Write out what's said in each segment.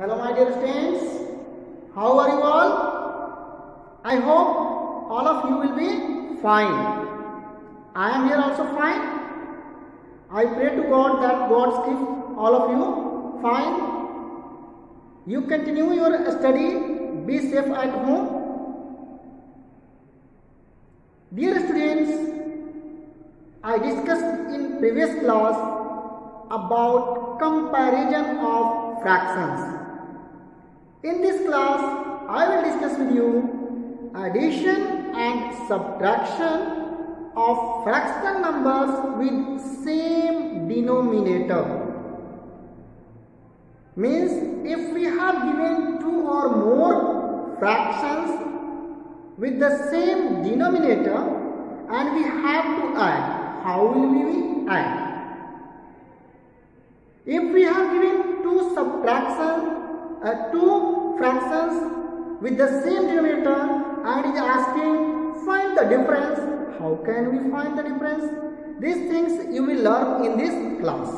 Hello my dear students, how are you all? I hope all of you will be fine. I am here also fine. I pray to God that God keeps all of you fine. You continue your study, be safe at home. Dear students, I discussed in previous class about comparison of fractions. In this class, I will discuss with you addition and subtraction of fractional numbers with same denominator. Means if we have given two or more fractions with the same denominator and we have to add, how will we add? If we have given two fractions with the same denominator and is asking find the difference, how can we find the difference? These things you will learn in this class.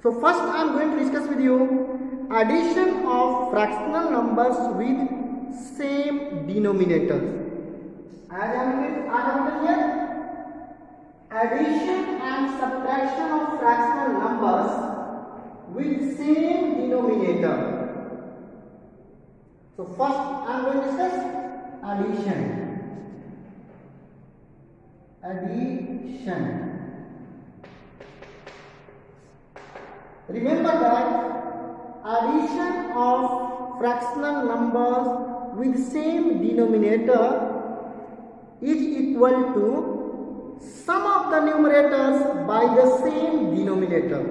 So first I am going to discuss with you addition of fractional numbers with same denominators. As I am written here, addition and subtraction of fractional numbers with same denominator. So first I am going to discuss addition. Remember that addition of fractional numbers with same denominator is equal to sum of the numerators by the same denominator.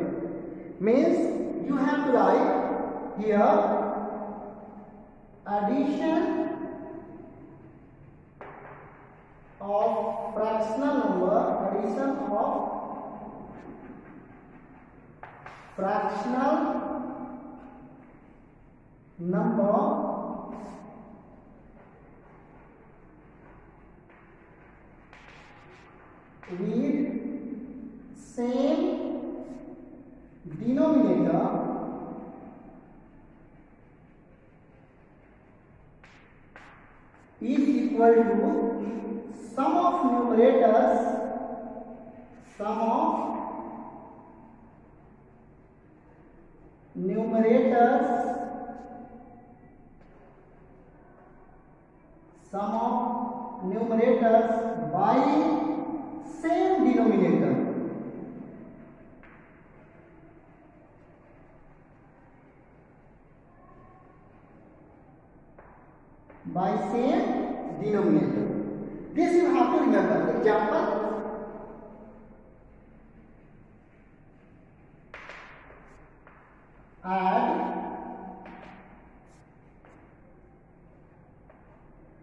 Means you have to write here addition of fractional number, addition of fractional number with same denominator is equal to sum of numerators by same denominator. By same denominator. This you have to remember. Example, add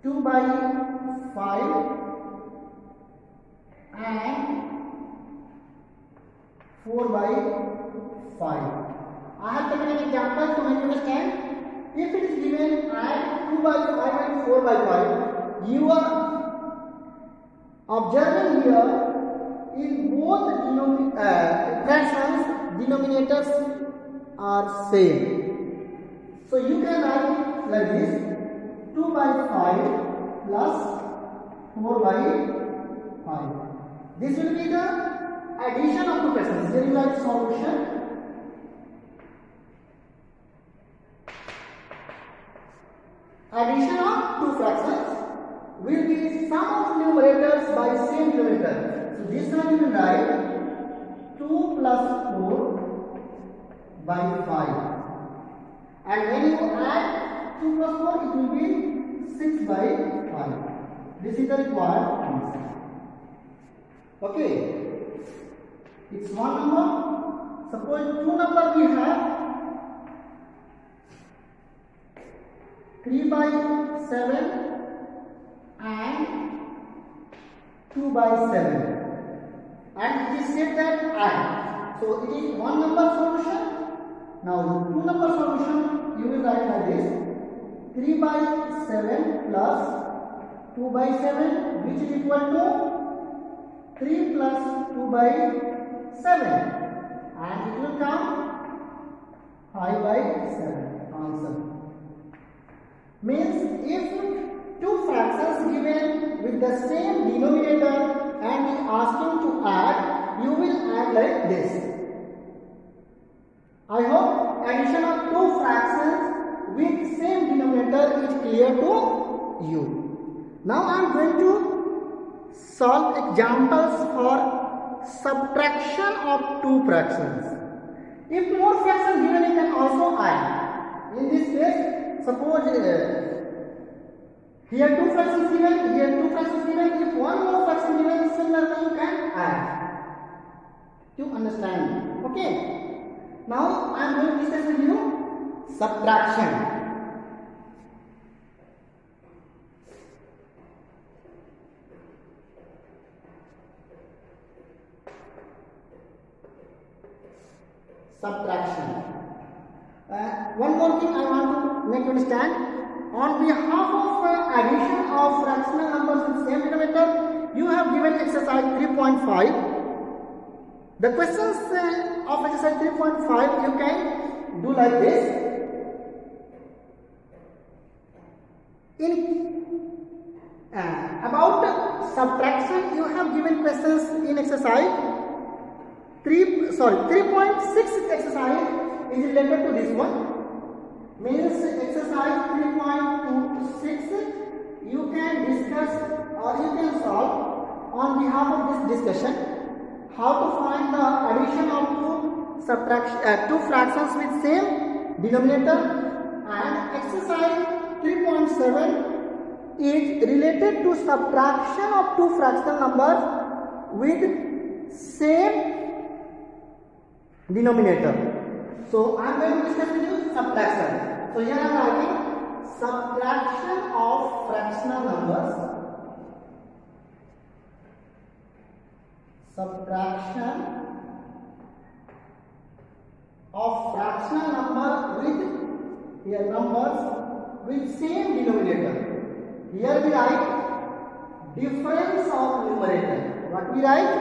2 by 5 and 4 by 5. I have taken an example to make you understand. If it is given add 2 by 5 and 4 by 5, you are observing here in both fractions denominators are same. So you can write like this: 2 by 5 plus 4 by 5. This will be the addition of two fractions. There is like solution. Addition of two fractions will be sum of numerators by same denominator. So this one you will write 2 plus 4 by 5. And when you add 2 plus 4, it will be 6 by 5. This is the required answer. Okay. It's one number. Suppose two number we have 3 by 7 and 2 by 7, and it is said that add. So it is one number solution. Now two number solution you will write like this: 3 by 7 plus 2 by 7, which is equal to 3 plus 2 by 7, and it will come 5 by 7. answer. Means if two fractions given with the same denominator and asking to add, you will add like this. I hope addition of two fractions with same denominator is clear to you. Now I am going to solve examples for subtraction of two fractions. If more fractions given, you can also add. In this case, suppose here two fractions given, here two fractions given. If one more fraction given, similarly you can add. You understand? Okay. Now I am going to discuss with you subtraction. Subtraction. One more thing I want to make you understand. On behalf of addition of fractional numbers with same denominator, you have given exercise 3.5. The questions of exercise 3.5 you can do like this. About subtraction, you have given questions in exercise 3.6 exercise is related to this one. Means exercise 3.26 you can discuss or you can solve on behalf of this discussion how to find the addition of two fractions with same denominator, and exercise 3.7 is related to subtraction of two fractional numbers with same denominator. So I am going to discuss with you subtraction. So here I am writing subtraction of fractional numbers. Subtraction of fractional number with here numbers with same denominator. Here we write difference of numerator. What we write?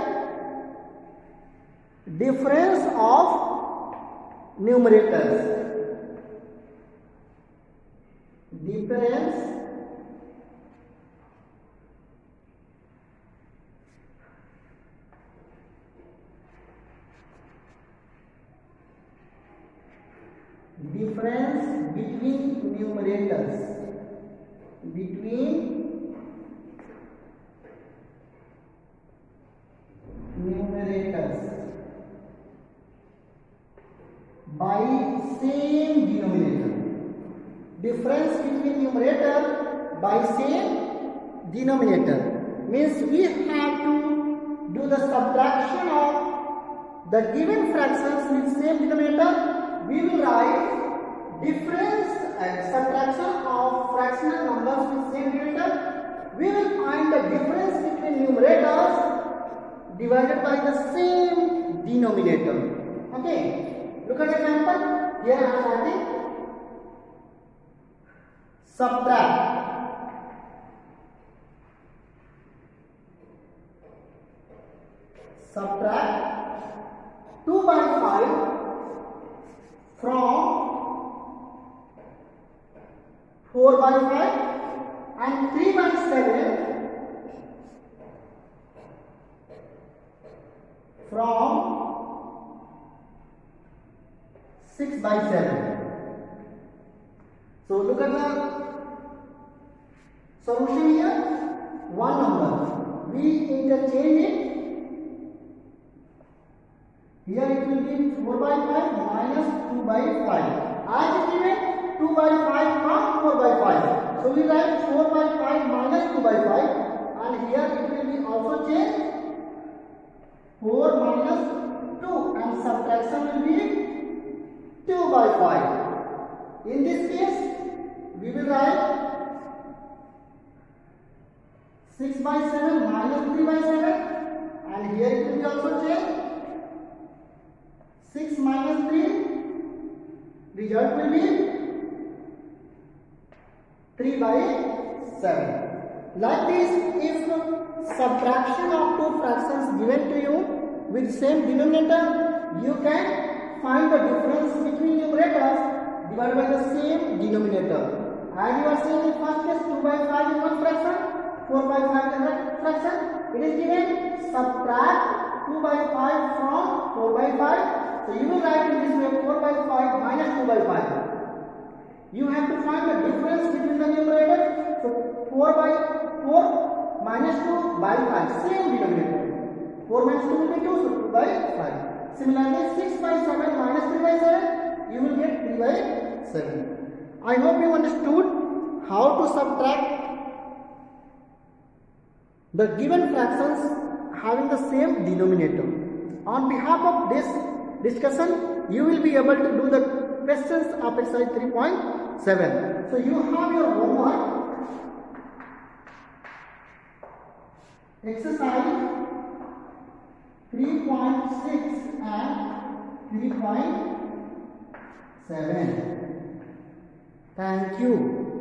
Difference of numerators. Difference between numerators. Between numerators by same denominator. Difference between numerator by same denominator means we have to do the subtraction of the given fractions with same denominator. We will write difference and subtraction of fractional numbers with same denominator. We will find the difference between numerators divided by the same denominator. Okay. Look at the example. Here I am writing subtract. Subtract 2 by 5 from 4 by 5 and 3 by 7 from 6 by 7. So look at the solution here. One number. We interchange it. Here it will be 4 by 5 minus 2 by 5. As given 2 by 5 from 4 by 5. So we write 4 by 5 minus 2 by 5. And here it will be also changed. 4 minus 2 and subtraction will be 2 by 5. In this case, we will write 6 by 7 minus 3 by 7, and here it will be also changed. 6 minus 3, result will be 3 by 7. Like this, if subtraction of two fractions given to you with same denominator, you can find the difference between numerators divided by the same denominator. And you are saying in first case 2 by 5 is one fraction, 4 by 5 is another fraction. It is given subtract 2 by 5 from 4 by 5. So you will write in this way 4 by 5 minus 2 by 5. You have to find the difference between the numerator. So 4 by 4 minus 2 by 5, same denominator. 4 minus 2 will be 2, so 2 by 5. Similarly 6 by 7 minus 3 by 7, you will get 3 by 7. I hope you understood how to subtract the given fractions having the same denominator. On behalf of this discussion, you will be able to do the questions of exercise 3.7. So you have your homework, exercise 3.6 and 3.7. Thank you.